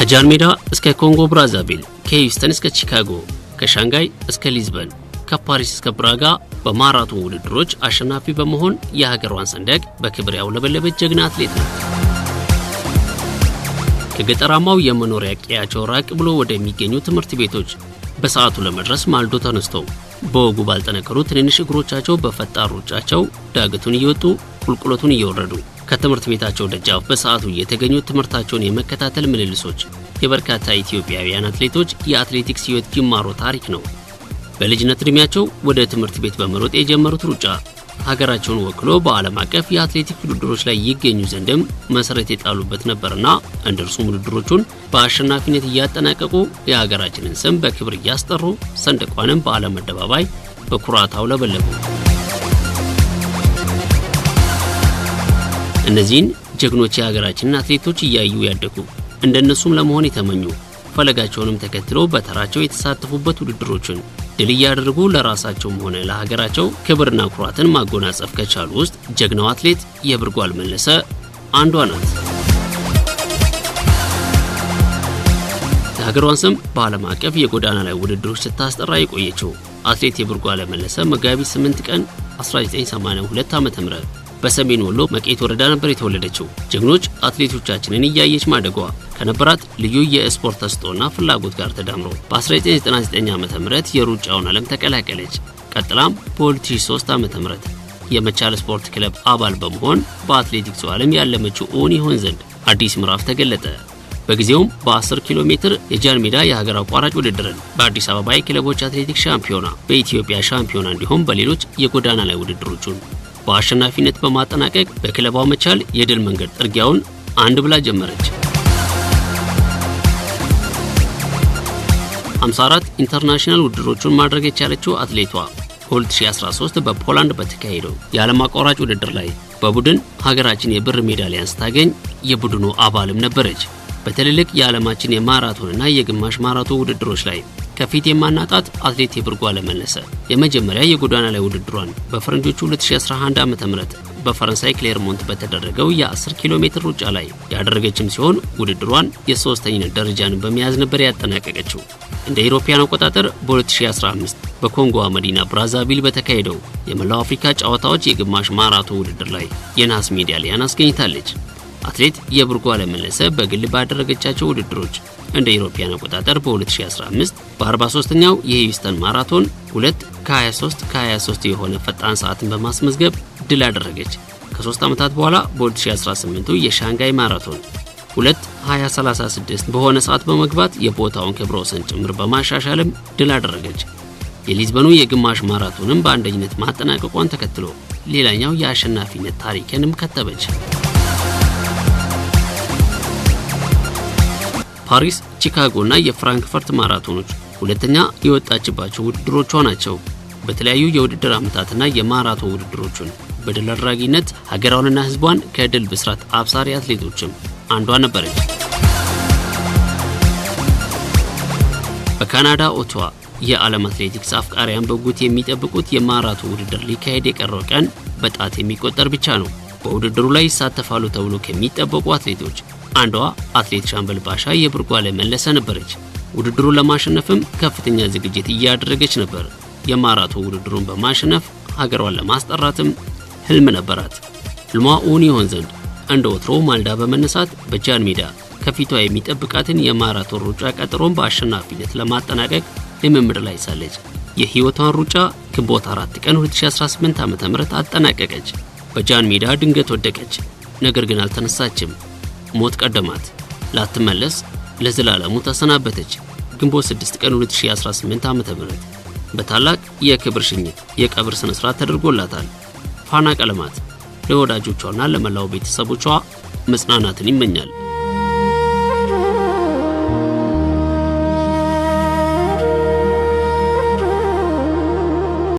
ከጃን ሜዳ እስከ ኮንጎ ብራዛቪል፣ ከሂውስተን እስከ ቺካጎ፣ ከሻንጋይ እስከ ሊዝበን፣ ከፓሪስ እስከ ብራጋ በማራቶን ውድድሮች አሸናፊ በመሆን የሀገሯን ሰንደቅ በክብር ያውለበለበች ጀግና አትሌት ነው። ከገጠራማው የመኖሪያ ቀያቸው ራቅ ብሎ ወደሚገኙ ትምህርት ቤቶች በሰዓቱ ለመድረስ ማልዶ ተነስተው በወጉ ባልጠነከሩ ትንንሽ እግሮቻቸው በፈጣን ሩጫቸው ዳገቱን እየወጡ ቁልቁለቱን እየወረዱ ከትምህርት ቤታቸው ደጃፍ በሰዓቱ የተገኙ ትምህርታቸውን የመከታተል ምልልሶች የበርካታ ኢትዮጵያውያን አትሌቶች የአትሌቲክስ ሕይወት ጅማሮ ታሪክ ነው። በልጅነት እድሜያቸው ወደ ትምህርት ቤት በመሮጥ የጀመሩት ሩጫ ሀገራቸውን ወክሎ በዓለም አቀፍ የአትሌቲክስ ውድድሮች ላይ ይገኙ ዘንድም መሰረት የጣሉበት ነበርና እንደርሱም ውድድሮቹን በአሸናፊነት እያጠናቀቁ የሀገራችንን ስም በክብር እያስጠሩ ሰንደቋንም በዓለም አደባባይ በኩራት አውለበለቡ። እነዚህን ጀግኖች የሀገራችንን አትሌቶች እያዩ ያደጉ እንደነሱም ለመሆን የተመኙ ፈለጋቸውንም ተከትለው በተራቸው የተሳተፉበት ውድድሮችን ድል ያደረጉ ለራሳቸውም ሆነ ለሀገራቸው ክብርና ኩራትን ማጎናጸፍ ከቻሉ ውስጥ ጀግናው አትሌት የብርጓል መለሰ አንዷ ናት። የሀገሯን ስም በዓለም አቀፍ የጎዳና ላይ ውድድሮች ስታስጠራ የቆየችው አትሌት የብርጓል መለሰ መጋቢት 8 ቀን 1982 ዓ.ም በሰሜን ወሎ መቄት ወረዳ ነበር የተወለደችው። ጀግኖች አትሌቶቻችንን እያየች ማደጓ ከነበራት ልዩ የስፖርት ተስጦና ፍላጎት ጋር ተዳምሮ በ1999 ዓ.ም የሩጫውን ዓለም ተቀላቀለች። ቀጥላም በ2003 ዓ.ም የመቻል ስፖርት ክለብ አባል በመሆን በአትሌቲክሱ ዓለም ያለመችው እውን ይሆን ዘንድ አዲስ ምዕራፍ ተገለጠ። በጊዜውም በ10 ኪሎ ሜትር የጃን ሜዳ የሀገር አቋራጭ ውድድርን በአዲስ አበባ የክለቦች አትሌቲክስ ሻምፒዮና፣ በኢትዮጵያ ሻምፒዮና እንዲሁም በሌሎች የጎዳና ላይ ውድድሮችን በአሸናፊነት በማጠናቀቅ በክለቧ መቻል የድል መንገድ ጥርጊያውን አንድ ብላ ጀመረች። 54 ኢንተርናሽናል ውድድሮችን ማድረግ የቻለችው አትሌቷ በ2013 በፖላንድ በተካሄደው የዓለም አቋራጭ ውድድር ላይ በቡድን ሀገራችን የብር ሜዳሊያን ስታገኝ የቡድኑ አባልም ነበረች። በትልልቅ የዓለማችን የማራቶንና የግማሽ ማራቶን ውድድሮች ላይ ከፊት የማናጣት አትሌት የብርጓል መለሰ የመጀመሪያ የጎዳና ላይ ውድድሯን በፈረንጆቹ 2011 ዓ.ም በፈረንሳይ ክሌርሞንት በተደረገው የ10 ኪሎ ሜትር ሩጫ ላይ ያደረገችም ሲሆን ውድድሯን የ3ኛው ደረጃን በመያዝ ነበር ያጠናቀቀችው። እንደ ኢሮፒያን አቆጣጠር በ2015 በኮንጎ መዲና ብራዛቪል በተካሄደው የመላው አፍሪካ ጨዋታዎች የግማሽ ማራቶን ውድድር ላይ የነሐስ ሜዳሊያን አስገኝታለች። አትሌት የብርጓል መለሰ በግል ባደረገቻቸው ውድድሮች እንደ ኢሮፒያን አቆጣጠር በ2015 በ43ኛው የሂውስተን ማራቶን 2:23 የሆነ ፈጣን ሰዓትን በማስመዝገብ ድል አደረገች። ከ3 ዓመታት በኋላ በ2018 የሻንጋይ ማራቶን 2:20:36 በሆነ ሰዓት በመግባት የቦታውን ክብረ ወሰን ጭምር በማሻሻልም ድል አደረገች። የሊዝበኑ የግማሽ ማራቶንም በአንደኝነት ማጠናቀቋን ተከትሎ ሌላኛው የአሸናፊነት ታሪክንም ከተበች። ፓሪስ፣ ቺካጎ እና የፍራንክፈርት ማራቶኖች ሁለተኛ የወጣችባቸው ውድድሮቿ ናቸው። በተለያዩ የውድድር ዓመታትና የማራቶን ውድድሮችን በድል አድራጊነት ሀገሯንና ሕዝቧን ከድል ብስራት አብሳሪ አትሌቶችም አንዷ ነበረች። በካናዳ ኦቶዋ የዓለም አትሌቲክስ አፍቃሪያን በጉት የሚጠብቁት የማራቶን ውድድር ሊካሄድ የቀረው ቀን በጣት የሚቆጠር ብቻ ነው። በውድድሩ ላይ ይሳተፋሉ ተብሎ ከሚጠበቁ አትሌቶች አንዷ አትሌት ሻምበል ባሻ የብርጓል መለሰ ነበረች። ውድድሩን ለማሸነፍም ከፍተኛ ዝግጅት እያደረገች ነበር። የማራቶን ውድድሩን በማሸነፍ ሀገሯን ለማስጠራትም ህልም ነበራት። ህልሟ እውን ይሆን ዘንድ እንደ ወትሮ ማልዳ በመነሳት በጃን ሜዳ ከፊቷ የሚጠብቃትን የማራቶን ሩጫ ቀጠሮን በአሸናፊነት ለማጠናቀቅ ልምምድ ላይ ሳለች የህይወቷን ሩጫ ግንቦት 4 ቀን 2018 ዓ.ም አጠናቀቀች። በጃን ሜዳ ድንገት ወደቀች። ነገር ግን አልተነሳችም። ሞት ቀደማት። ላትመለስ ለዘላለሙ ተሰናበተች። ግንቦት 6 ቀን 2018 ዓ.ም በታላቅ የክብር ሽኝት የቀብር ስነ ስርዓት ተደርጎላታል። ፋና ቀለማት ለወዳጆቿና ለመላው ቤተሰቦቿ መጽናናትን ይመኛል።